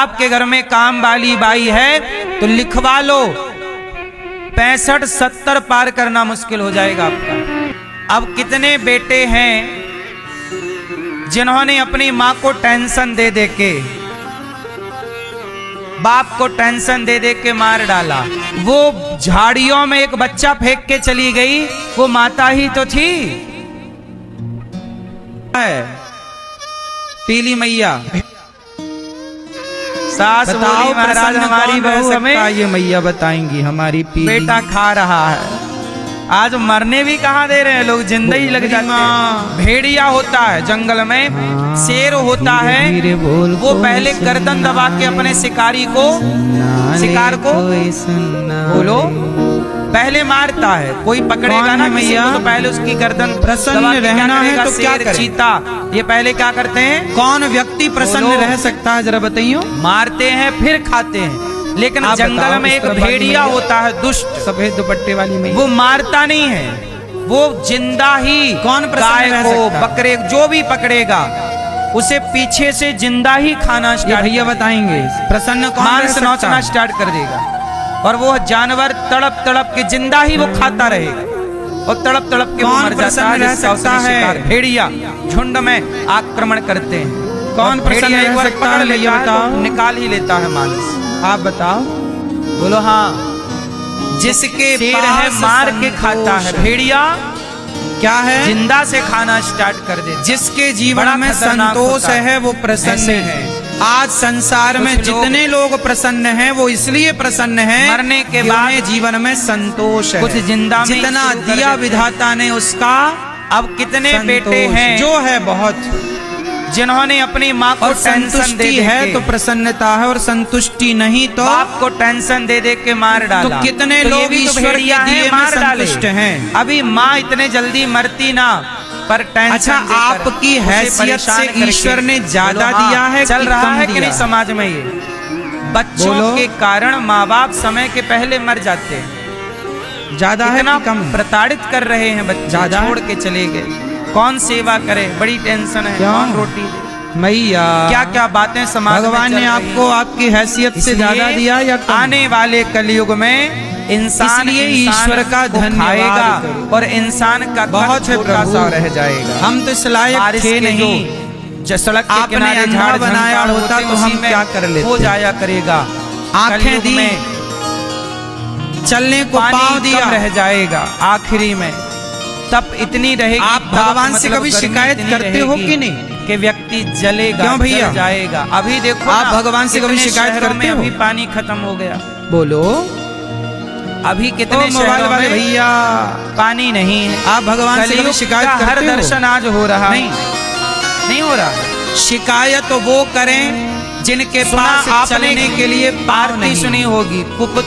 आपके घर में काम वाली बाई है तो लिखवा लो, 65-70 पार करना मुश्किल हो जाएगा आपका। अब कितने बेटे हैं जिन्होंने अपनी माँ को टेंशन दे दे के, बाप को टेंशन दे दे के मार डाला। वो झाड़ियों में एक बच्चा फेंक के चली गई, वो माता ही तो थी। पीली मैया सास बोली महाराज हमारी बहू हमें ये मैया बताएंगी हमारी पीली बेटा खा रहा है। आज मरने भी कहाँ दे रहे हैं लोग, जिंदा ही लग जाते हैं। भेड़िया होता है जंगल में, शेर होता है, वो पहले गर्दन दबा के अपने शिकारी को, शिकार को बोलो पहले मारता है। कोई पकड़ेगा ना मैया तो पहले उसकी गर्दन प्रसन्न रहना है तो क्या करें? चीता ये पहले क्या करते हैं? कौन व्यक्ति प्रसन्न रह सकता है जरा बताइए? मारते हैं फिर खाते हैं। लेकिन जंगल में एक भेड़िया होता है दुष्ट, सफेद दुपट्टे वाली में, वो मारता नहीं है, वो जिंदा ही कौन गाय को बकरे जो भी पकड़ेगा उसे पीछे से जिंदा ही खाना स्टार्ट, भैया बताएंगे प्रसन्न कौन मांस नोचना स्टार्ट कर देगा। और वो जानवर तड़प तड़प के जिंदा ही वो खाता रहेगा और तड़प तड़प के वो मर जाता है। सकता है भेड़िया झुंड में आक्रमण करते हैं। कौन भेड़िया एक बार पकड़ लेता है तो निकाल ही लेता है मांस। आप बताओ, बोलो हाँ। जिसके शेर है मार के खाता है, भेड़िया क्या है जिंदा से खाना स्टार्ट कर दे। जिसके जीवन में संतोष है वो प्रसन्न है। आज संसार में जितने लोग प्रसन्न हैं वो इसलिए प्रसन्न हैं मरने के बाद जीवन में संतोष है। कुछ जिंदा में जितना दिया विधाता ने उसका अब कितने बेटे हैं जो है बहुत, जिन्होंने अपनी माँ को टेंशन दे है तो प्रसन्नता है और संतुष्टि नहीं तो बाप को टेंशन दे दे के मार डाला। तो कितने लोग ईश्वर के दिए में संतुष्ट हैं। अभी माँ इतने जल्दी मरती ना, पर टेंशन अच्छा आपकी हैसियत से ईश्वर ने ज्यादा दिया है, चल रहा है कि नहीं समाज में? ये बच्चों के कारण माँ बाप समय के पहले मर जाते हैं। ज्यादा है कि कम? प्रताड़ित कर रहे हैं बच्चे, ज्यादा छोड़ के चले गए। कौन सेवा करे, बड़ी टेंशन है, कौन रोटी दे? मैया क्या क्या बातें समाज में भगवान ने आपको आपकी हैसियत से ज्यादा दिया या कम? आने वाले कलयुग में इंसान ईश्वर का धन खाएगा और इंसान का बहुत छोटा सा रह जाएगा। हम तो इस लायक थे नहीं, जो सड़क के किनारे झाड़ बनाया होता तो हम क्या कर लेते? हो जाया करेगा। आंखें दी, चलने को पाँव दिया, रह जाएगा आखिरी में तब इतनी रहेगी। आप भगवान से कभी शिकायत करते हो कि नहीं कि व्यक्ति जलेगा, क्यों भैया जाएगा? अभी देखो आप भगवान से कभी शिकायत करते हो? अभी पानी खत्म हो गया, बोलो अभी कितने मोबाइल वाले भैया पानी नहीं है। आप भगवान से कभी शिकायत करते हो? हर दर्शन आज हो रहा नहीं हो रहा। शिकायत वो करें जिनके पास चलने के लिए आरती सुनी होगी।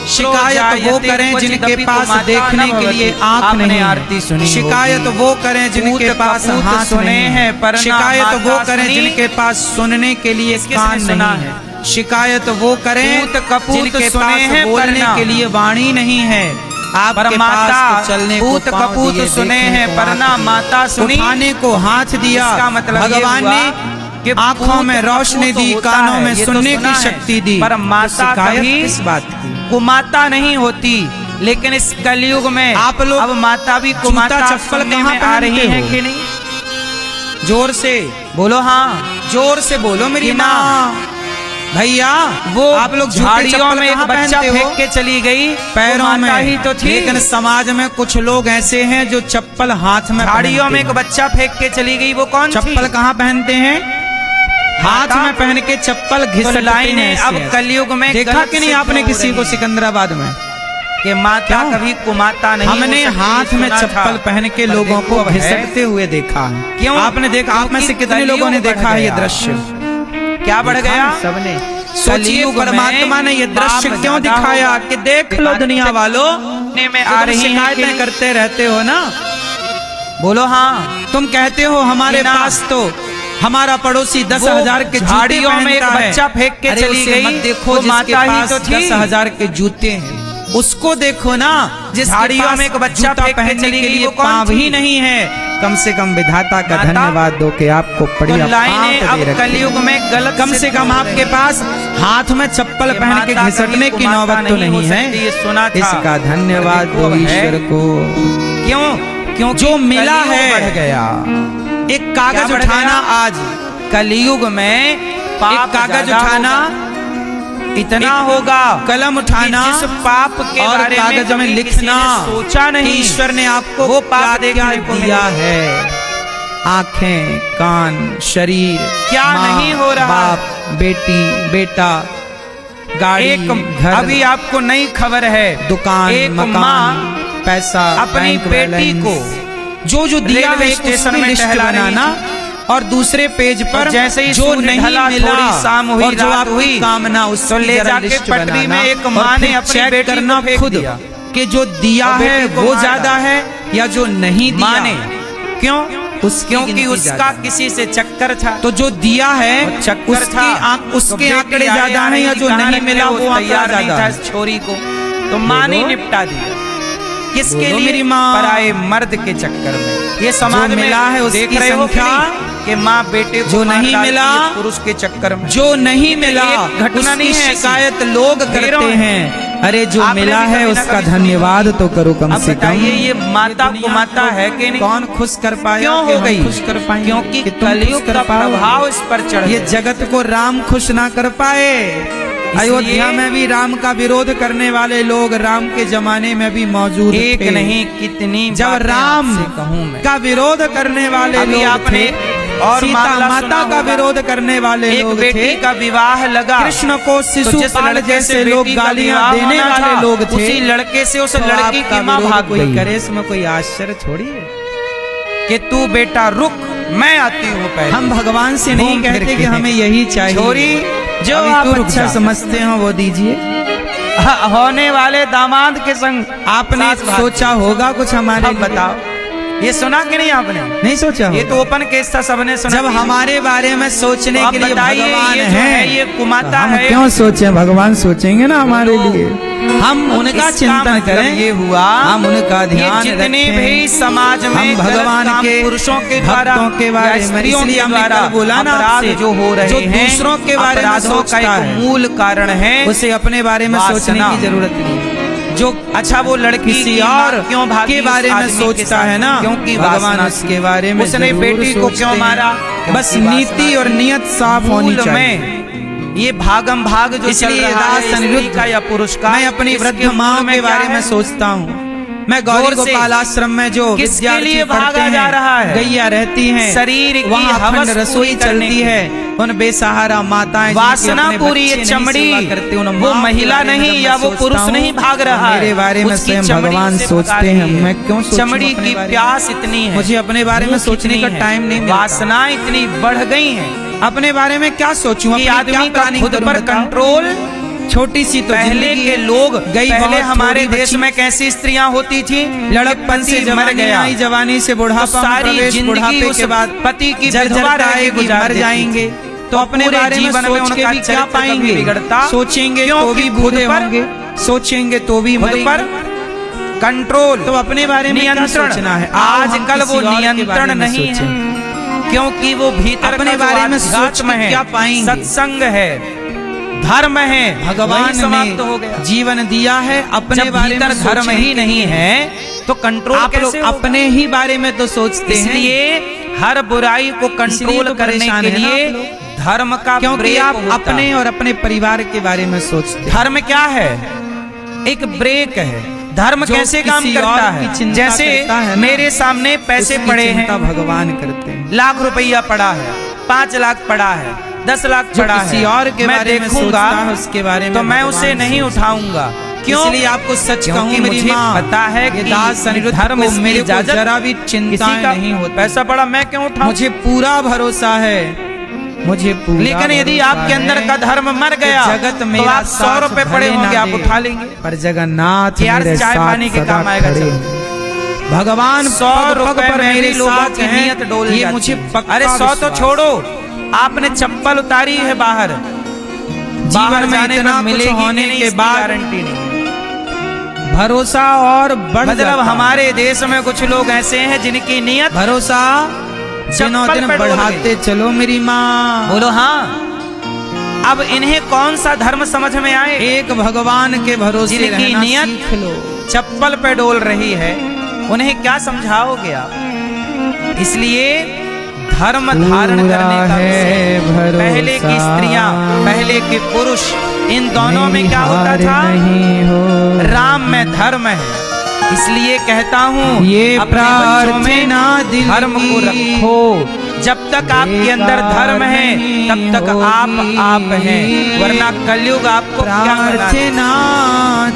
शिकायत वो करें जिनके पास देखने के लिए आंख नहीं, आरती सुनी। शिकायत वो करें जिनके पास हाथ सुने हैं, पर शिकायत वो करें जिनके पास सुनने के लिए कान नहीं है। शिकायत वो करें जिनके पास बोलने के लिए वाणी नहीं है। आप माता चलने को कपूत सुने हैं पर ना माता सुनी। खाने को हाथ दिया, भगवान ने आंखों में रोशनी दी, कानों में सुनने की शक्ति दी, पर माता कभी इस बात की कुमाता नहीं होती। लेकिन इस कलयुग में आप लोग अब माता भी कुमाता चप्पल कहाँ आ रही है कि नहीं? जोर से बोलो, हाँ जोर से बोलो मेरी माँ। भैया वो आप लोग झाड़ियों में एक बच्चा फेंक के चली गई, पैरों में ही तो थी। लेकिन समाज में कुछ लोग ऐसे हैं जो चप्पल हाथ में, झाड़ियों में एक बच्चा फेंक के चली गई, वो कौन? चप्पल कहाँ पहनते हैं? हाथ में पहन के चप्पल घिसटते हैं। अब कलयुग में देखा कि नहीं आपने किसी को सिकंदराबाद में कि माता कभी कुमाता नहीं? हमने हाथ में चप्पल पहन के लोगों को घिसटते हुए देखा है। क्यों? आपने देखा? आप में से कितने लोगों ने देखा है ये दृश्य? क्या बढ़ गया? सबने। सोचिए परमात्मा ने ये दृश्य क्यों दिखाया कि देख लो दुनिया वालों में आ रही शिकायतें करते रहते हो ना। बोलो हाँ, तुम कहते हो हमारे पास तो हमारा पड़ोसी 10,000 के झाड़ियों में एक बच्चा फेंक के चली गई, देखो माता ही तो थी। 10,000 के जूते हैं, उसको देखो ना, जिस झाड़ियों में एक बच्चा फेंक के चली गई, वो पाँव ही नहीं है, कम से कम विधाता का माता, धन्यवाद दो कि आपको तो बढ़िया लाइनें पाँव अब दे रखी। कलयुग में गलत कम से कम आपके पास हाथ में चप्पल ये पहन के माता घिसटने कभी की माता नौबत तो नहीं हो नहीं सकती, ये है। सुना था। इसका धन्यवाद देखो दो है। ईश्वर को। क्यों? क्योंकि जो मिला कलयुग है बढ़ गया। एक कागज क्या बढ़ उठाना गया? आज कलयुग में एक पाप कागज ज्यादा उठाना होगा। इतना एक होगा कलम उठाना कि जिस पाप के और बारे कागज में कभी लिखना किसी ने सोचा नहीं कि ईश्वर ने आपको वो पाप क्या देखने को दिया मिले। है। आंखें, कान, शरीर, क्या माँ, नहीं हो रहा। बाप, बेटी, बेटा, गाड़ी, एक घर, अभी आपको नई खबर है, दुकान, एक मकान, माँ पैसा, अपनी बैंक बेटी बैलेंस, को जो दिया रेलवे है स्टेशन उसकी में लिस्ट टहला रही बनाना और दूसरे पेज पर और जैसे ही जो सूर्य नहीं ढला, मिला थोड़ी शाम हुई, और जो रात आपकी हुई, कामना उसकी तो ले जरा जाके लिस्ट पटरी बनाना में एक और माँ ने फिर अपनी चेक बेटी को करना फेंक खुद दिया कि जो दिया और है बेटी को वो मार ज्यादा डाला। है या जो नहीं दिया। माँ ने क्यों? उसकी क्योंकि गिनती उसका ज्यादा। किसी से चक्कर था। तो जो दिया है और चक्कर उसके था, उसके तो आंकड़े बेटी ज्यादा आए हैं या जो कहाँ नहीं रखने, मिला वो आंकड़ा तैयार नहीं ज्यादा था है। इस छोरी को, तो माँ ने बोलो। निपटा दिया। किसके बोलो लिए? मेरी माँ। पराये मर्द के चक्कर में। ये समाज जो में मिला है उसकी देख रहे हो कि संख्या, नहीं? कि माँ बेटे को जो मार नहीं डालती मिला, है पुरुष के चक्कर में। जो नहीं मिला एक घटना उसकी नहीं है ऐसी। शिकायत लोग करते ढेरों हैं। अरे जो आपने मिला भी है कभी ना उसका कभी सुनी धन्यवाद तो करो कम अब से कम। बताइए ये माता को दुनिया माता को है कि नहीं? कौन खुश कर पाया क्यों कि हो हम गई? खुश कर पाएंगे? क्योंकि कि तुम कलयुग खुश कर का पाओगे? प्रभाव इस पर चढ़ ये गया। जगत को राम खुश ना कर पाए। अयोध्या में भी राम का विरोध करने वाले लोग राम के जमाने में भी मौजूद एक थे। नहीं कितनी जब बातें राम आपसे कहूं मैं। का विरोध करने वाले अभी लोग आपने थे और सीता मामला माता सुना का होगा। विरोध करने वाले एक लोग बेटी थे। का विवाह लगा, कृष्ण को तो शिशुपाल जिस लड़के जैसे से लोग बेटी का गालियां विवाह देने होना वाले था, लोग थे। उसी लड़के से उस तो लड़की आपका की माँ विरोध भाग कोई गई करे इसमें कोई आश्चर्य थोड़ी है। कि तू बेटा रुक, मैं आती हूँ पहले। हम भगवान से नहीं घूम फिर कहते के। कि हमें यही चाहिए। छोरी, जो अभी आप तो रुक अच्छा जा। समझते हो वो दीजिए। होने वाले दामाद के संग आपने सास भाग सोचा होगा कुछ हमारे अब लिए? बताओ, ये सुना कि नहीं आपने? नहीं सोचा ये होगा। तो ओपन केस था, सबने सुना। जब हमारे बारे में सोचने अब के लिए बताइए, भगवान ये जो है, ये है कुमाता हम है। क्यों सोचें? भगवान सोचेंगे ना हमारे लिए। हम उनका इसका चिंतन मतलब करें, ये हुआ, हम उनका ध्यान ये जितने रखें। भी समाज में हम गलत भगवान काम के पुरुषों के द्वारा भक्तों के बारे या में, स्त्रियों इसलिए के हमने द्वारा कल बोला ना अपराध आपसे, जो हो रहे जो हैं, दूसरों के बारे में अपराधों सोचता का एक है, मूल कारण है उसे अपने बारे में सोचने वासना। की जरूरत नहीं। जो अच्छा वो लड़की किसी की और माँ क्यों भागी के उस बारे में आदमी के सोचता साथ? है ना, क्योंकि भगवान वासना उसके बारे में उसने जरूर बेटी को सोचते क्यों हैं। मारा? बस क्योंकि नीति वासना। और नियत साफ होनी मूल चाहिए। में ये भागम भाग जो चल इसलिए रहा दास है स्त्री अनिरुद्ध का या पुरुष का, मैं अपनी इसके वृद्ध मूल माँ में के क्या बारे में है? सोचता हूँ। मैं गौरी जोर से। गोपाल आश्रम में जो किसके विद्यार्थी लिए पढ़ते भागा हैं, जा रहा है? गैया रहती हैं, शरीर की वहाँ हवस अखंड रसोई पूरी करने चलती की। है। उन बेसहारा माताएं जिनके वासना अपने पूरी, ये बच्चे नहीं चमड़ी, सेवा करते, उन वो माँ के महिला बारे में नहीं जब या मैं वो सोचता पुरुष हूँ, नहीं भाग रहा है, मेरे बारे में उसकी स्वयं चमड़ी भगवान से सोचते भगा हैं। रही है। मैं क्यों सोचूं चमड़ी अपने की बारे में? प्यास इतनी है, मुझे अपने बारे में भूख सोचने इतनी का है, टाइम नहीं मिलता। वासना इतनी बढ़ गई है अपने बारे में क्या सोचूं? कि अपनी आदमी क्या का प्लानिंग खुद करूं पर बताओ? कंट्रोल। छोटी सी तो पहले जिंदगी के है। लोग, गई पहले बहुत हमारे थोड़ी देश बची। में कैसी स्त्रियां होती थी? लड़कपन से पति मर जवानी गया, आई, जवानी से तो बुढ़ापा में सारी प्रवेश, जिंदगी बुढ़ापे उस के बाद पति की जर्जर विधवा रह के आएगी, गुजार मर देती जाएंगे। थी। तो अपने पूरे बारे में जीवन में सोच के उनका भी क्या चरित्र कभी पाएंगे? बिगड़ता? सोचेंगे तो क्योंकि भी खुद बूढ़े पर होंगे, सोचेंगे तो भी खुद पर मरेंगे। कंट्रोल, तो अपने बारे में क्या नियंत्रण सोचना है? आओ हम आजकल किसी वो और के बारे नियंत्रण में नहीं है, सोचें। क्योंकि वो भीतर अपने का जो बारे में सोच आध्यात्म के है, क्या पाएंगे? सत्संग है, धर्म है, भगवान वही समाप्त हो गया। ने जीवन दिया है, अपने जब बारे में भीतर धर्म सोचने ही के नहीं लिए। है तो कंट्रोल आप लोग कैसे होगा? अपने ही बारे में तो सोचते हैं, इसलिए हर बुराई को इसलिए कंट्रोल तो करने परेशान के है ना लिए आप लोग। धर्म का क्योंकि ब्रेक आप होता अपने है। और अपने परिवार के बारे में सोचते हैं। धर्म क्या है? एक ब्रेक है। धर्म जो कैसे काम किसी करता और है? की चिंता जैसे करता है ना, मेरे सामने पैसे उसकी पड़े चिंता हैं, भगवान करते हैं। लाख रुपया पड़ा है, 5 लाख पड़ा है, 10 लाख जो पड़ा किसी है, और के मैं बारे में देखूंगा सोचता है, उसके बारे में तो मैं भगवान उसे नहीं सोचता है। उठाऊंगा। क्यों? इसलिए आपको सच क्योंकि कहूं मेरी मुझे माँ, पता है ये कि दास अनिरुद्ध धर्म को इसकी मेरे को इजाजत जरा भी चिंता किसी का नहीं होती। पैसा पड़ा मैं क्यों उठाऊं? मुझे पूरा भरोसा है, मुझे पूरा लेकिन यदि भरोसा आपके अंदर है का धर्म मर कि गया जगत तो मेरा आप 100 साथ रुपए पड़े भले होंगे, ना आप दे, उठा लेंगे। पर जगन्नाथ यार मेरे चाय साथ पानी के सदा काम आएगा खड़े चलो। हैं। भगवान 100 पग पग रुपए पर में मेरे भी लोगों साथ की हैं, नियत डोल ये जाती मुझे है। पक्का अरे 100 तो विश्वास। छोड़ो, आपने चप्पल उतारी है बाहर, जीवन में जाने इतना पर कुछ मिलेगी होने कि नहीं, के इसकी बाद गारंटी नहीं। भरोसा और बढ़ मतलब जाता है। हमारे देश में कुछ लोग ऐसे हैं जिनकी नियत भरोसा दिनों दिन पे डोल बढ़ाते गई। चलो मेरी माँ। बोलो हाँ। अब इन्हें कौन सा धर्म समझ में आए? एक भगवान के भरोसे जिनकी रहना नियत सीख लो। चप्पल पे डोल रही है, उन्हें क्या समझाओगे आप? इसलिए धर्म धारण करने का है विषय। पहले की स्त्रियां, पहले के पुरुष, इन दोनों में क्या होता था? नहीं हो राम में धर्म है। इसलिए कहता हूँ ये अपने बच्चों में प्रार्थना दिल धर्म को की। रखो। जब तक आपके अंदर धर्म है तब तक आप हैं, वरना कलयुग आपको क्या बना देगा। प्रार्थना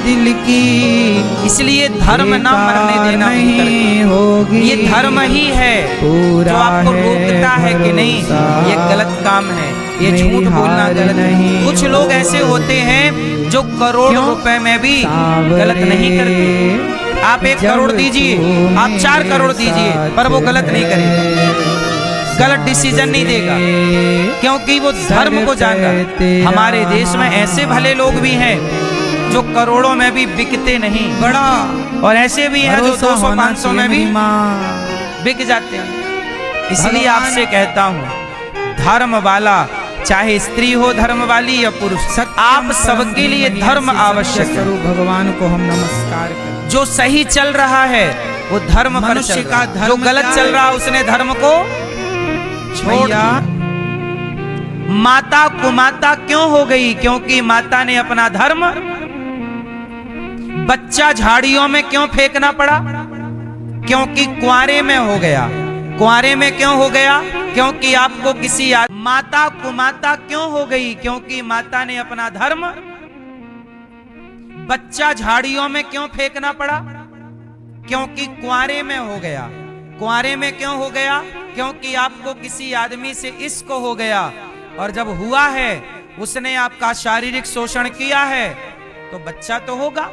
दिल की इसलिए धर्म ना मरने देना भीतर नहीं का। होगी। ये धर्म ही है जो आपको रोकता है कि नहीं ये गलत काम है, ये झूठ बोलना गलत है। कुछ लोग ऐसे होते हैं जो करोड़ रुपए में भी गलत नहीं करते। आप 1 करोड़ दीजिए, आप 4 करोड़ दीजिए, पर वो गलत नहीं करेगा, गलत डिसीजन नहीं देगा, क्योंकि वो धर्म को जान रहा है। हमारे देश में ऐसे भले लोग भी हैं जो करोड़ों में भी बिकते नहीं, बड़ा और ऐसे भी हैं जो 200-500 में भी बिक जाते हैं। इसलिए आपसे कहता हूँ धर्म वाला, चाहे स्त्री हो धर्म वाली या पुरुष, आप सबके लिए धर्म आवश्यक है। भगवान को हम नमस्कार करें। जो सही चल रहा है वो धर्म पर मनुष्य चल का रहा है। धर्म जो गलत क्या चल है? रहा उसने धर्म को छोड़ भैया, दिया। माता कुमाता क्यों हो गई? क्योंकि माता ने अपना धर्म, बच्चा झाड़ियों में क्यों फेंकना पड़ा? क्योंकि कुंवारे में हो गया। कुंवारे में क्यों हो गया? क्योंकि आपको किसी माता कुमाता क्यों हो गई? क्योंकि माता ने अपना धर्म, बच्चा झाड़ियों में क्यों फेंकना पड़ा? क्योंकि कुंवारे में हो गया। कुंवारे में क्यों हो गया? क्योंकि आपको किसी आदमी से इश्क हो गया, और जब हुआ है उसने आपका शारीरिक शोषण किया है तो बच्चा तो होगा,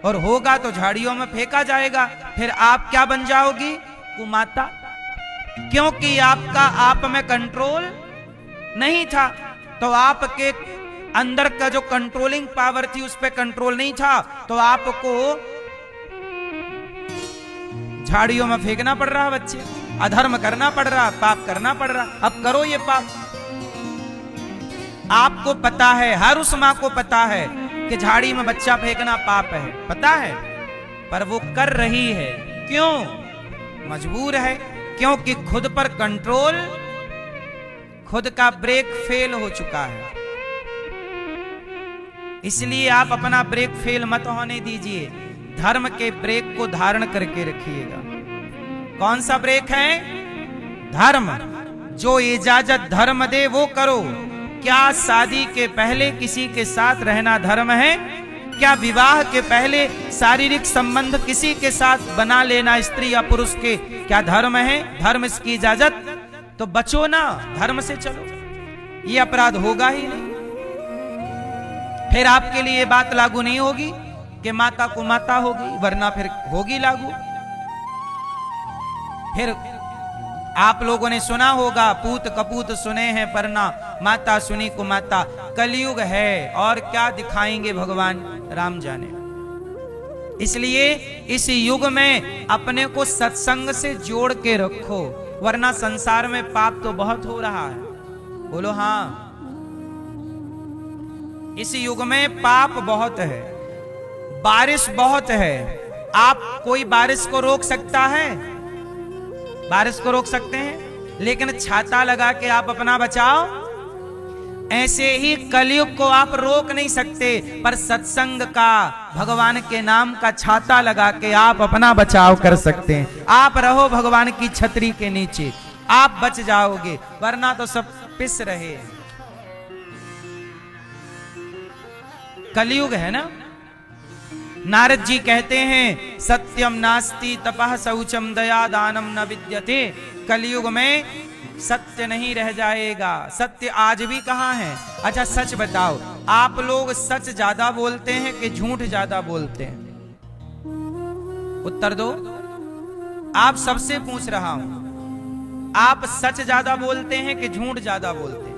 और होगा तो झाड़ियों में फेंका जाएगा। फिर आप क्या बन जाओगी? कुमाता। क्योंकि आपका आप में कंट्रोल नहीं था, तो आपके अंदर का जो कंट्रोलिंग पावर थी उस पर कंट्रोल नहीं था, तो आपको झाड़ियों में फेंकना पड़ रहा बच्चे, अधर्म करना पड़ रहा, पाप करना पड़ रहा। अब करो ये पाप। आपको पता है, हर उस मां को पता है कि झाड़ी में बच्चा फेंकना पाप है, पता है, पर वो कर रही है। क्यों? मजबूर है, क्योंकि खुद पर कंट्रोल, खुद का ब्रेक फेल हो चुका है। इसलिए आप अपना ब्रेक फेल मत होने दीजिए, धर्म के ब्रेक को धारण करके रखिएगा। कौन सा ब्रेक है? धर्म। जो इजाजत धर्म दे वो करो। क्या शादी के पहले किसी के साथ रहना धर्म है? क्या विवाह के पहले शारीरिक संबंध किसी के साथ बना लेना स्त्री या पुरुष के क्या धर्म है? धर्म इसकी इजाजत? तो बचो ना, धर्म से चलो, ये अपराध होगा ही नहीं। फिर आपके लिए ये बात लागू नहीं होगी कि माता को माता होगी, वरना फिर होगी लागू। फिर आप लोगों ने सुना होगा, पूत कपूत सुने हैं परना, माता सुनी को माता। कलयुग है, और क्या दिखाएंगे भगवान राम जाने। इसलिए इस युग में अपने को सत्संग से जोड़ के रखो, वरना संसार में पाप तो बहुत हो रहा है। बोलो हाँ। इस युग में पाप बहुत है, बारिश बहुत है। आप कोई बारिश को रोक सकता है? बारिश को रोक सकते हैं, लेकिन छाता लगा के आप अपना बचाओ। ऐसे ही कलयुग को आप रोक नहीं सकते, पर सत्संग का, भगवान के नाम का छाता लगा के आप अपना बचाव कर सकते हैं। आप रहो भगवान की छतरी के नीचे, आप बच जाओगे, वरना तो सब पिस रहे। कलयुग है ना। नारद जी कहते हैं, सत्यम नास्ति तपः शौचम दया दानम न विद्यते। कलयुग में सत्य नहीं रह जाएगा। सत्य आज भी कहाँ है? अच्छा सच बताओ, आप लोग सच ज्यादा बोलते हैं कि झूठ ज्यादा बोलते हैं? उत्तर दो। आप सबसे पूछ रहा हूं, आप सच ज्यादा बोलते हैं कि झूठ ज्यादा बोलते हैं?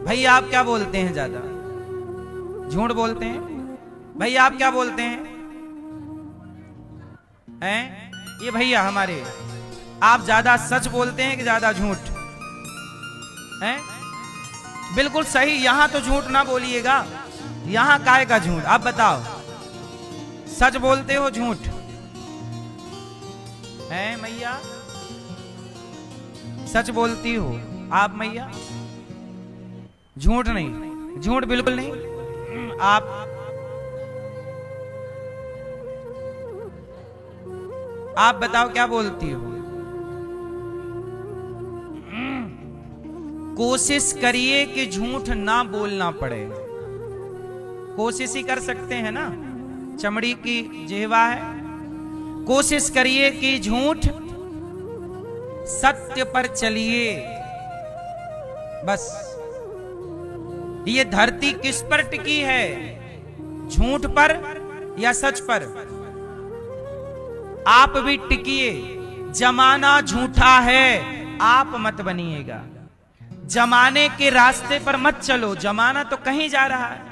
भाई आप क्या बोलते हैं ज्यादा? झूठ बोलते हैं? भैया आप क्या बोलते हैं? हैं? ये भैया हमारे, आप ज्यादा सच बोलते हैं कि ज्यादा झूठ? हैं? बिल्कुल सही, यहां तो झूठ ना बोलिएगा। यहां काहे का झूठ? आप बताओ, सच बोलते हो झूठ? हैं मैया? सच बोलती हो आप मैया? झूठ नहीं, झूठ बिल्कुल नहीं। आप बताओ क्या बोलती हो? कोशिश करिए कि झूठ ना बोलना पड़े। कोशिश ही कर सकते हैं ना, चमड़ी की जिह्वा है। कोशिश करिए कि झूठ, सत्य पर चलिए। बस ये धरती किस पर टिकी है? झूठ पर या सच पर? आप भी टिकिए। जमाना झूठा है, आप मत बनिएगा। जमाने के रास्ते पर मत चलो, जमाना तो कहीं जा रहा है।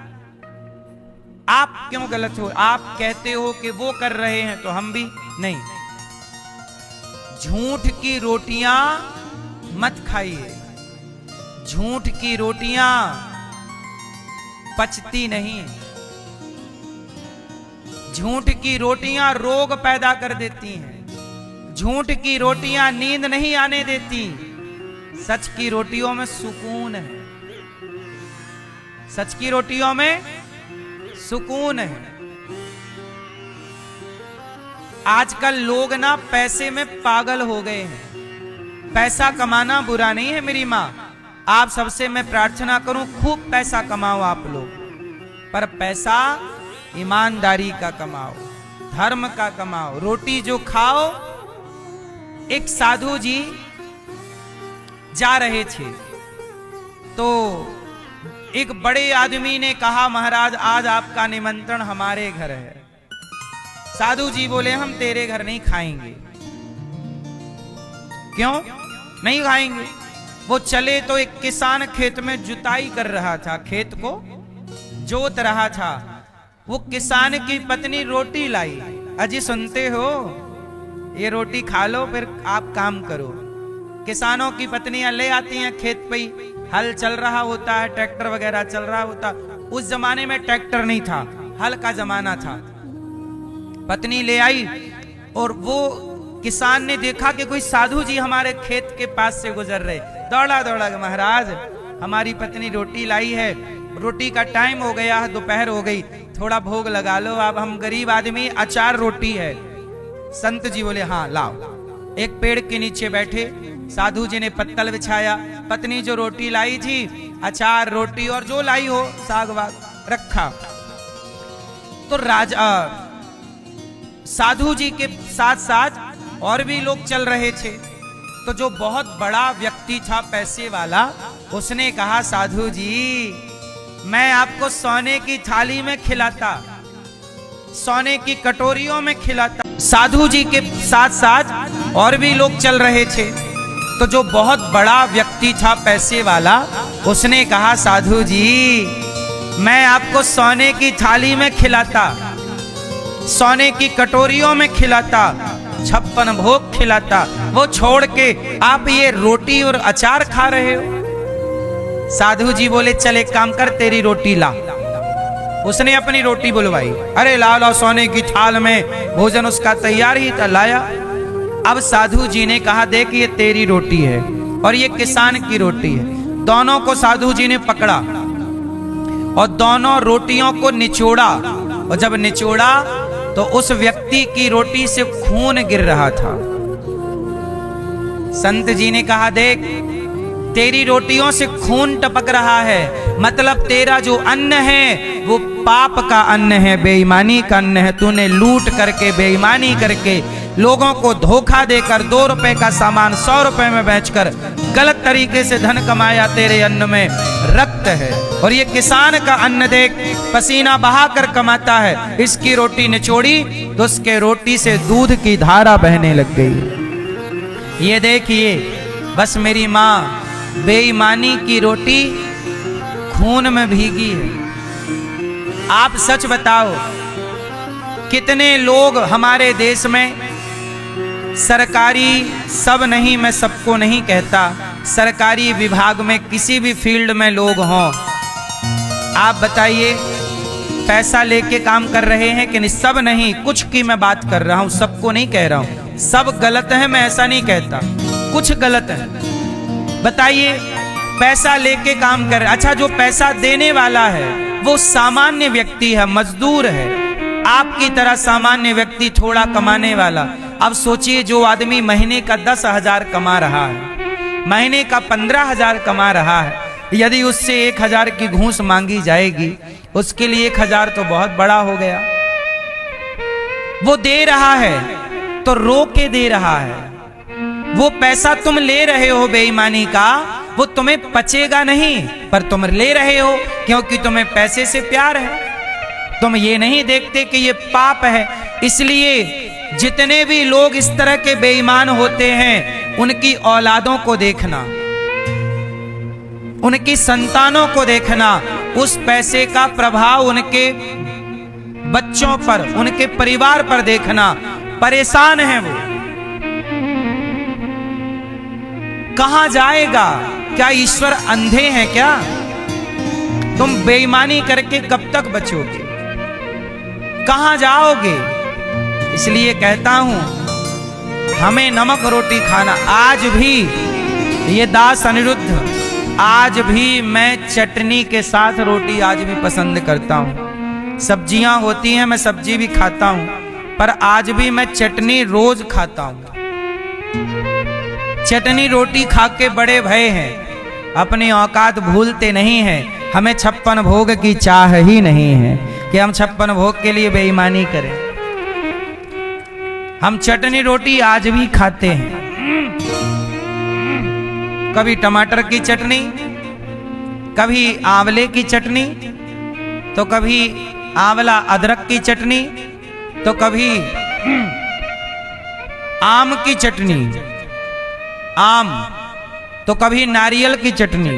आप क्यों गलत हो? आप कहते हो कि वो कर रहे हैं तो हम भी नहीं। झूठ की रोटियां मत खाइए। झूठ की रोटियां पचती नहीं। झूठ की रोटियां रोग पैदा कर देती हैं। झूठ की रोटियां नींद नहीं आने देती। सच की रोटियों में सुकून है। सच की रोटियों में सुकून है। आजकल लोग ना पैसे में पागल हो गए हैं। पैसा कमाना बुरा नहीं है मेरी माँ, आप सबसे मैं प्रार्थना करूं खूब पैसा कमाओ आप लोग, पर पैसा ईमानदारी का कमाओ, धर्म का कमाओ। रोटी जो खाओ। एक साधु जी जा रहे थे तो एक बड़े आदमी ने कहा, महाराज आज आपका निमंत्रण हमारे घर है। साधु जी बोले, हम तेरे घर नहीं खाएंगे। क्यों नहीं खाएंगे? वो चले तो एक किसान खेत में जुताई कर रहा था, खेत को जोत रहा था। वो किसान की पत्नी रोटी लाई। अजी सुनते हो, ये रोटी खा लो फिर आप काम करो। किसानों की पत्नियां ले आती हैं खेत पे, हल चल रहा होता है, ट्रैक्टर वगैरह चल रहा होता। उस जमाने में ट्रैक्टर नहीं था, हल का जमाना था। पत्नी ले आई और वो किसान ने देखा कि कोई साधु जी हमारे खेत के पास से गुजर रहे। दौड़ा दौड़ा, महाराज हमारी पत्नी रोटी लाई है, रोटी का टाइम हो गया है, दोपहर हो गई, थोड़ा भोग लगा लो। अब हम गरीब आदमी, अचार रोटी है। संत जी बोले, हाँ लाओ। एक पेड़ के नीचे बैठे, साधु जी ने पत्तल बिछाया, पत्नी जो रोटी लाई थी, अचार रोटी और जो लाई हो साग वाग रखा। तो राजा साधु जी के साथ साथ और भी लोग चल रहे थे। तो जो बहुत बड़ा व्यक्ति था, पैसे वाला, उसने कहा, साधु जी मैं आपको सोने की थाली में खिलाता, सोने की कटोरियों में खिलाता। साधु जी के साथ साथ और भी लोग चल रहे थे। तो जो बहुत बड़ा व्यक्ति था, पैसे वाला, उसने कहा, साधु जी मैं आपको सोने की थाली में खिलाता, सोने की कटोरियों में खिलाता, 56 भोग खिलाता, वो छोड़ के आप ये रोटी और अचार खा रहे हो। साधु जी बोले, चल एक काम कर, तेरी रोटी ला। उसने अपनी रोटी बुलवाई। अरे ला सोने की थाल में भोजन उसका तैयार ही था, लाया। अब साधु जी ने कहा, देख ये तेरी रोटी है और ये किसान की रोटी है। दोनों को साधु जी ने पकड़ा और दोनों रोटियों को निचोड़ा। और जब निचोड़ा तो उस व्यक्ति की रोटी से खून गिर रहा था। संत जी ने कहा, देख तेरी रोटियों से खून टपक रहा है, मतलब तेरा जो अन्न है वो पाप का अन्न है, बेईमानी का अन्न है। तूने लूट करके, बेईमानी करके, लोगों को धोखा देकर 2 रुपए का सामान 100 रुपए में बेचकर गलत तरीके से धन कमाया। तेरे अन्न में रक्त है और ये किसान का अन्न देख, पसीना बहाकर कमाता है। इसकी रोटी निचोड़ी तो उसके रोटी से दूध की धारा बहने लग गई। ये देखिए, बस मेरी माँ बेईमानी की रोटी खून में भीगी है। आप सच बताओ, कितने लोग हमारे देश में सरकारी, सब नहीं, मैं सबको नहीं कहता, सरकारी विभाग में किसी भी फील्ड में लोग हों, आप बताइए पैसा लेके काम कर रहे हैं कि नहीं? सब नहीं, कुछ की मैं बात कर रहा हूं, सबको नहीं कह रहा हूं। सब गलत है, मैं ऐसा नहीं कहता, कुछ गलत है। बताइए, पैसा लेके काम कर, अच्छा जो पैसा देने वाला है वो सामान्य व्यक्ति है, मजदूर है, आपकी तरह सामान्य व्यक्ति, थोड़ा कमाने वाला। अब सोचिए, जो आदमी महीने का 10,000 कमा रहा है, महीने का 15,000 कमा रहा है, यदि उससे 1,000 की घूस मांगी जाएगी, उसके लिए 1,000 तो बहुत बड़ा हो गया। वो दे रहा है तो रो के दे रहा है। वो पैसा तुम ले रहे हो बेईमानी का, वो तुम्हें पचेगा नहीं, पर तुम ले रहे हो क्योंकि तुम्हें पैसे से प्यार है। तुम ये नहीं देखते कि ये पाप है। इसलिए जितने भी लोग इस तरह के बेईमान होते हैं, उनकी औलादों को देखना, उनकी संतानों को देखना, उस पैसे का प्रभाव उनके बच्चों पर, उनके परिवार पर देखना। परेशान है वो, कहां जाएगा? क्या ईश्वर अंधे हैं क्या? तुम बेईमानी करके कब तक बचोगे? कहां जाओगे? इसलिए कहता हूं, हमें नमक रोटी खाना। आज भी ये दास अनिरुद्ध, आज भी मैं चटनी के साथ रोटी आज भी पसंद करता हूं। सब्जियां होती हैं, मैं सब्जी भी खाता हूं, पर आज भी मैं चटनी रोज खाता हूं। चटनी रोटी खा के बड़े भय हैं, अपनी औकात भूलते नहीं हैं। हमें 56 भोग की चाह ही नहीं है कि हम 56 भोग के लिए बेईमानी करें। हम चटनी रोटी आज भी खाते हैं, कभी टमाटर की चटनी, कभी आंवले की चटनी, तो कभी आंवला अदरक की चटनी, तो कभी आम की चटनी, आम, तो कभी नारियल की चटनी।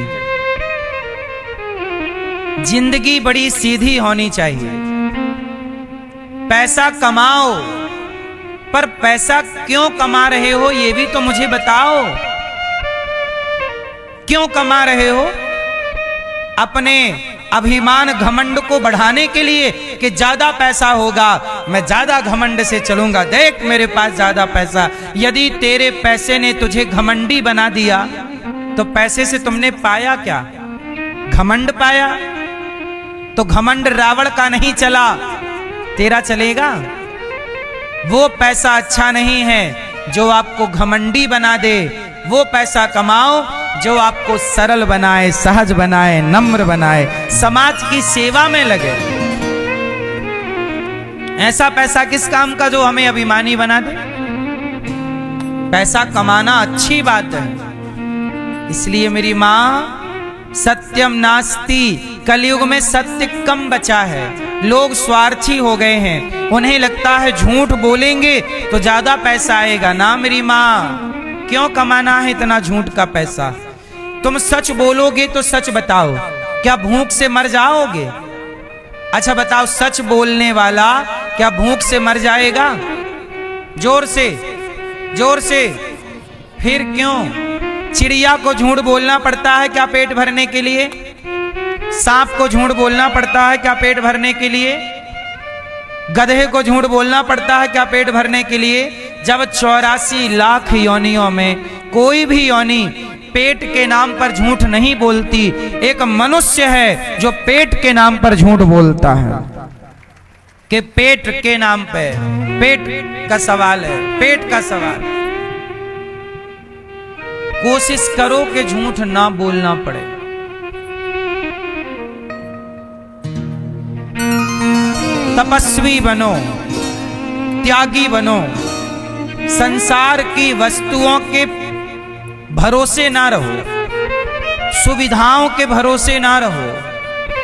जिंदगी बड़ी सीधी होनी चाहिए। पैसा कमाओ, पर पैसा क्यों कमा रहे हो ये भी तो मुझे बताओ। क्यों कमा रहे हो? अपने अभिमान घमंड को बढ़ाने के लिए कि ज्यादा पैसा होगा, मैं ज्यादा घमंड से चलूंगा, देख मेरे पास ज्यादा पैसा। यदि तेरे पैसे ने तुझे घमंडी बना दिया तो पैसे से तुमने पाया क्या? घमंड पाया। तो घमंड रावण का नहीं चला, तेरा चलेगा? वो पैसा अच्छा नहीं है जो आपको घमंडी बना दे। वो पैसा कमाओ जो आपको सरल बनाए, सहज बनाए, नम्र बनाए, समाज की सेवा में लगे। ऐसा पैसा किस काम का जो हमें अभिमानी बना दे? पैसा कमाना अच्छी बात है। इसलिए मेरी मां, सत्यम नास्ति, कलयुग में सत्य कम बचा है। लोग स्वार्थी हो गए हैं, उन्हें लगता है झूठ बोलेंगे तो ज्यादा पैसा आएगा। ना मेरी मां, क्यों कमाना है इतना झूठ का पैसा? तुम सच बोलोगे तो सच बताओ, क्या भूख से मर जाओगे? अच्छा बताओ, सच बोलने वाला क्या भूख से मर जाएगा? जोर से, जोर से। फिर क्यों? चिड़िया को झूठ बोलना पड़ता है क्या पेट भरने के लिए? सांप को झूठ बोलना पड़ता है क्या पेट भरने के लिए? गधे को झूठ बोलना पड़ता है क्या पेट भरने के लिए? जब 84 लाख योनियों में कोई भी योनि पेट के नाम पर झूठ नहीं बोलती, एक मनुष्य है जो पेट के नाम पर झूठ बोलता है कि पेट के नाम पे, पेट का सवाल है, पेट का सवाल। कोशिश करो कि झूठ ना बोलना पड़े। तपस्वी बनो, त्यागी बनो, संसार की वस्तुओं के भरोसे ना रहो, सुविधाओं के भरोसे ना रहो,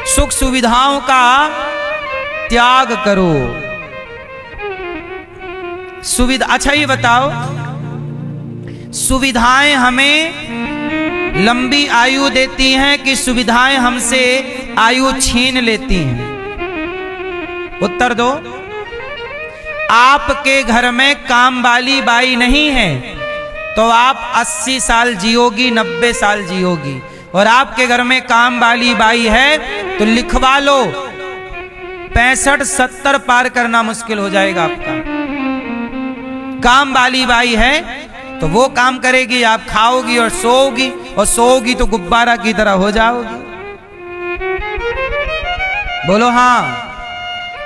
सुख सुविधाओं का त्याग करो। सुविधा, अच्छा ये बताओ, सुविधाएं हमें लंबी आयु देती हैं कि सुविधाएं हमसे आयु छीन लेती हैं? उत्तर दो। आपके घर में काम वाली बाई नहीं है तो आप 80 साल जियोगी, 90 साल जियोगी। और आपके घर में काम वाली बाई है तो लिखवा लो, 65-70 पार करना मुश्किल हो जाएगा आपका। काम वाली बाई है तो वो काम करेगी, आप खाओगी और सोओगी, और सोओगी तो गुब्बारा की तरह हो जाओगी। बोलो हाँ।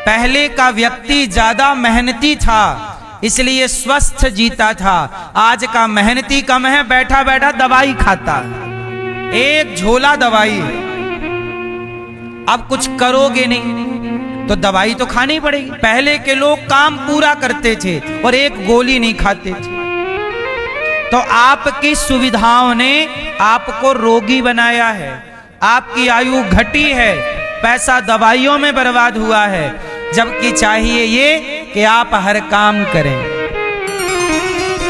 पहले का व्यक्ति ज्यादा मेहनती था इसलिए स्वस्थ जीता था। आज का मेहनती कम है, बैठा बैठा दवाई खाता है, एक झोला दवाई है। अब कुछ करोगे नहीं तो दवाई तो खानी पड़ेगी। पहले के लोग काम पूरा करते थे और एक गोली नहीं खाते थे। तो आपकी सुविधाओं ने आपको रोगी बनाया है, आपकी आयु घटी है, पैसा दवाइयों में बर्बाद हुआ है। जबकि चाहिए ये कि आप हर काम करें।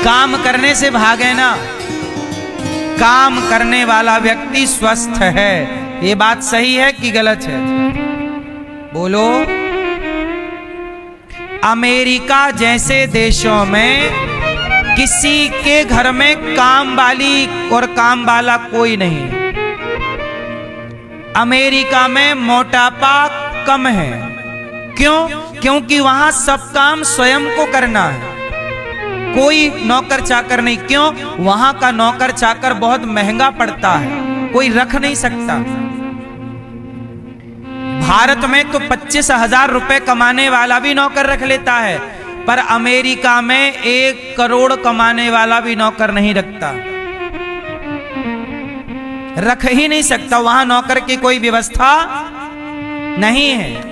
काम करने से भागे ना। काम करने वाला व्यक्ति स्वस्थ है। ये बात सही है कि गलत है? बोलो। अमेरिका जैसे देशों में किसी के घर में काम वाली और काम वाला कोई नहीं। अमेरिका में मोटापा कम है। क्यों? क्योंकि वहां सब काम स्वयं को करना है, कोई नौकर चाकर नहीं। क्यों? वहां का नौकर चाकर बहुत महंगा पड़ता है, कोई रख नहीं सकता। भारत में तो 25,000 रुपए कमाने वाला भी नौकर रख लेता है, पर अमेरिका में 1 करोड़ कमाने वाला भी नौकर नहीं रखता, रख ही नहीं सकता। वहां नौकर की कोई व्यवस्था नहीं है।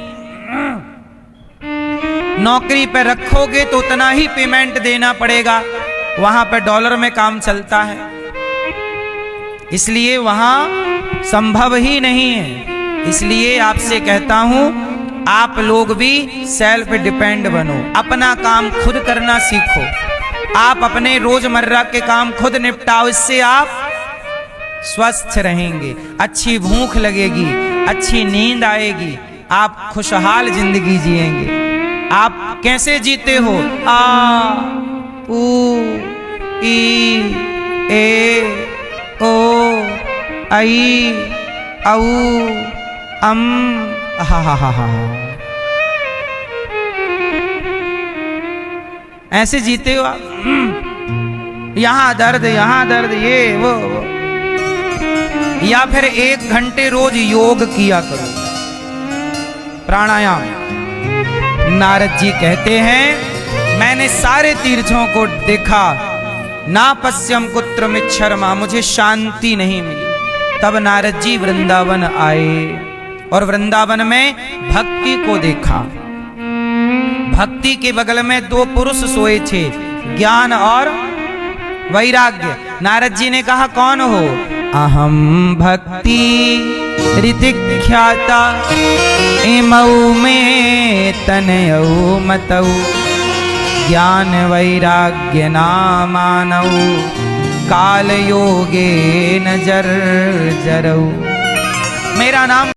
नौकरी पे रखोगे तो उतना ही पेमेंट देना पड़ेगा। वहां पे डॉलर में काम चलता है, इसलिए वहां संभव ही नहीं है। इसलिए आपसे कहता हूं, आप लोग भी सेल्फ डिपेंड बनो, अपना काम खुद करना सीखो। आप अपने रोजमर्रा के काम खुद निपटाओ, इससे आप स्वस्थ रहेंगे, अच्छी भूख लगेगी, अच्छी नींद आएगी, आप खुशहाल जिंदगी जिएंगे। आप कैसे जीते हो? आ ऊ ई ए ओ आई औ अम हा हा हा हा। ऐसे जीते हो आप। यहां दर्द, यहां दर्द, ये वो। या फिर 1 घंटे रोज योग किया करो, प्राणायाम। नारद जी कहते हैं, मैंने सारे तीर्थों को देखा, ना पश्यम कुत्र मिच्छरमा, मुझे शांति नहीं मिली। तब नारद जी वृंदावन आए और वृंदावन में भक्ति को देखा। भक्ति के बगल में 2 पुरुष सोए थे, ज्ञान और वैराग्य। नारद जी ने कहा, कौन हो? अहम भक्ति ऋतिख्याता इमौ में तनयौ मतौ ज्ञान वैराग्य नामानौ काल योगे न जर जरौ। मेरा नाम